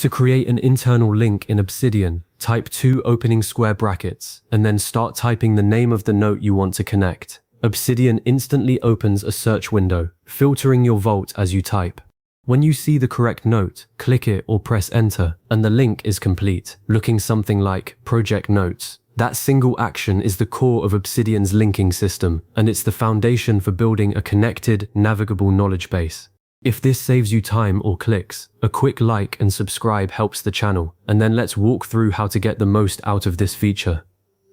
To create an internal link in Obsidian, type 2 opening square brackets, and then start typing the name of the note you want to connect. Obsidian instantly opens a search window, filtering your vault as you type. When you see the correct note, click it or press enter, and the link is complete, looking something like Project Notes. That single action is the core of Obsidian's linking system, and it's the foundation for building a connected, navigable knowledge base. If this saves you time or clicks, a quick like and subscribe helps the channel, and then let's walk through how to get the most out of this feature.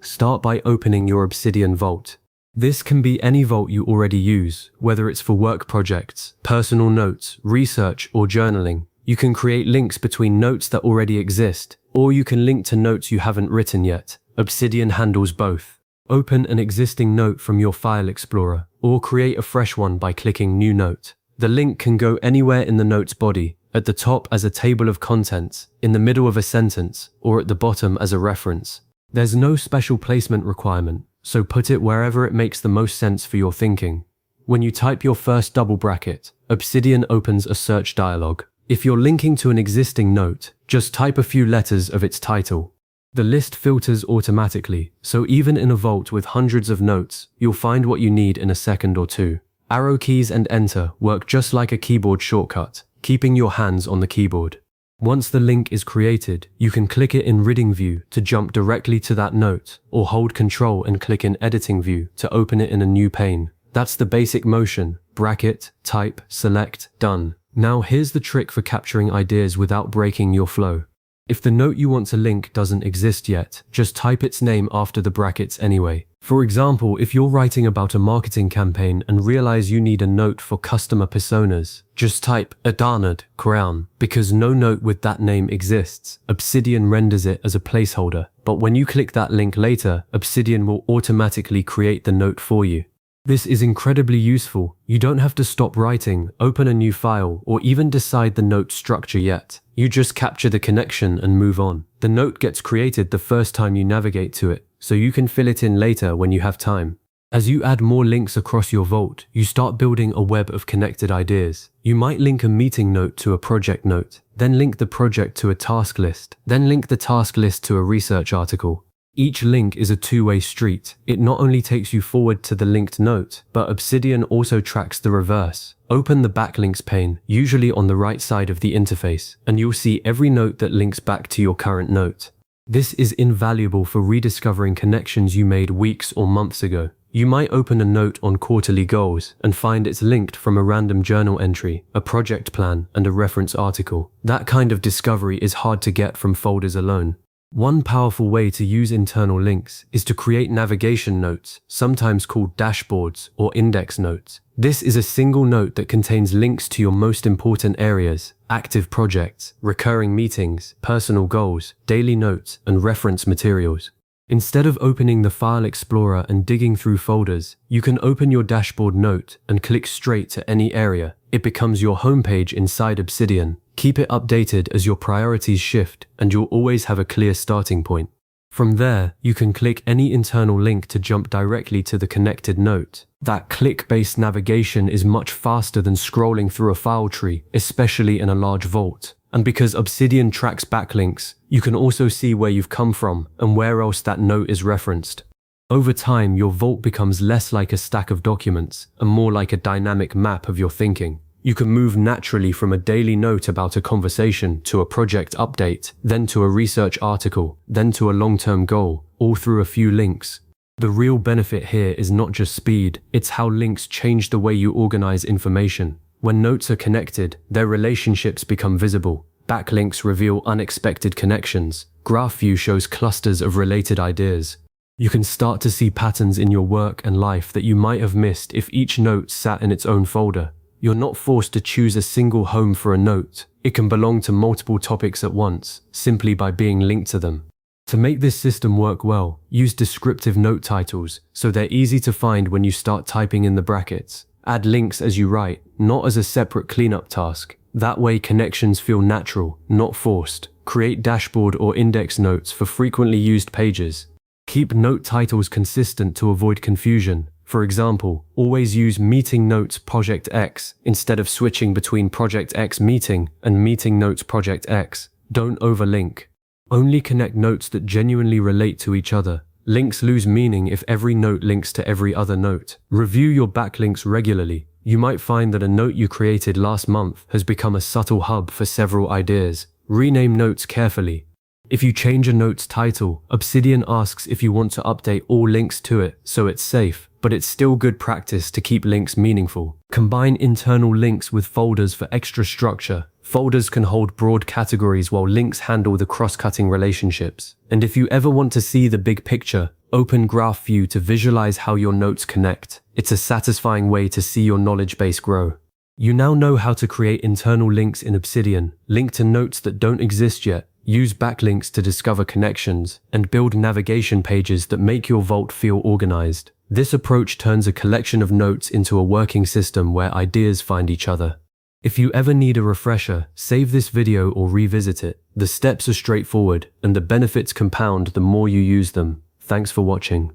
Start by opening your Obsidian vault. This can be any vault you already use, whether it's for work projects, personal notes, research, or journaling. You can create links between notes that already exist, or you can link to notes you haven't written yet. Obsidian handles both. Open an existing note from your file explorer, or create a fresh one by clicking New Note. The link can go anywhere in the note's body, at the top as a table of contents, in the middle of a sentence, or at the bottom as a reference. There's no special placement requirement, so put it wherever it makes the most sense for your thinking. When you type your first double bracket, Obsidian opens a search dialog. If you're linking to an existing note, just type a few letters of its title. The list filters automatically, so even in a vault with hundreds of notes, you'll find what you need in a second or two. Arrow keys and enter work just like a keyboard shortcut, keeping your hands on the keyboard. Once the link is created, you can click it in Reading View to jump directly to that note, or hold Ctrl and click in Editing View to open it in a new pane. That's the basic motion: bracket, type, select, done. Now here's the trick for capturing ideas without breaking your flow. If the note you want to link doesn't exist yet, just type its name after the brackets anyway. For example, if you're writing about a marketing campaign and realize you need a note for customer personas, just type Adanad Crown. Because no note with that name exists, Obsidian renders it as a placeholder. But when you click that link later, Obsidian will automatically create the note for you. This is incredibly useful. You don't have to stop writing, open a new file, or even decide the note structure yet. You just capture the connection and move on. The note gets created the first time you navigate to it, so you can fill it in later when you have time. As you add more links across your vault, you start building a web of connected ideas. You might link a meeting note to a project note, then link the project to a task list, then link the task list to a research article. Each link is a two-way street. It not only takes you forward to the linked note, but Obsidian also tracks the reverse. Open the backlinks pane, usually on the right side of the interface, and you'll see every note that links back to your current note. This is invaluable for rediscovering connections you made weeks or months ago. You might open a note on quarterly goals and find it's linked from a random journal entry, a project plan, and a reference article. That kind of discovery is hard to get from folders alone. One powerful way to use internal links is to create navigation notes, sometimes called dashboards or index notes. This is a single note that contains links to your most important areas: active projects, recurring meetings, personal goals, daily notes, and reference materials. Instead of opening the File Explorer and digging through folders, you can open your dashboard note and click straight to any area. It becomes your homepage inside Obsidian. Keep it updated as your priorities shift, and you'll always have a clear starting point. From there, you can click any internal link to jump directly to the connected note. That click-based navigation is much faster than scrolling through a file tree, especially in a large vault. And because Obsidian tracks backlinks, you can also see where you've come from and where else that note is referenced. Over time, your vault becomes less like a stack of documents and more like a dynamic map of your thinking. You can move naturally from a daily note about a conversation to a project update, then to a research article, then to a long-term goal, all through a few links. The real benefit here is not just speed, it's how links change the way you organize information. When notes are connected, their relationships become visible. Backlinks reveal unexpected connections. Graph view shows clusters of related ideas. You can start to see patterns in your work and life that you might have missed if each note sat in its own folder. You're not forced to choose a single home for a note. It can belong to multiple topics at once, simply by being linked to them. To make this system work well, use descriptive note titles so they're easy to find when you start typing in the brackets. Add links as you write, not as a separate cleanup task. That way connections feel natural, not forced. Create dashboard or index notes for frequently used pages. Keep note titles consistent to avoid confusion. For example, always use Meeting Notes Project X instead of switching between Project X Meeting and Meeting Notes Project X. Don't overlink. Only connect notes that genuinely relate to each other. Links lose meaning if every note links to every other note. Review your backlinks regularly. You might find that a note you created last month has become a subtle hub for several ideas. Rename notes carefully. If you change a note's title, Obsidian asks if you want to update all links to it, so it's safe, but it's still good practice to keep links meaningful. Combine internal links with folders for extra structure. Folders can hold broad categories while links handle the cross-cutting relationships. And if you ever want to see the big picture, open Graph View to visualize how your notes connect. It's a satisfying way to see your knowledge base grow. You now know how to create internal links in Obsidian, link to notes that don't exist yet, use backlinks to discover connections, and build navigation pages that make your vault feel organized. This approach turns a collection of notes into a working system where ideas find each other. If you ever need a refresher, save this video or revisit it. The steps are straightforward, and the benefits compound the more you use them. Thanks for watching.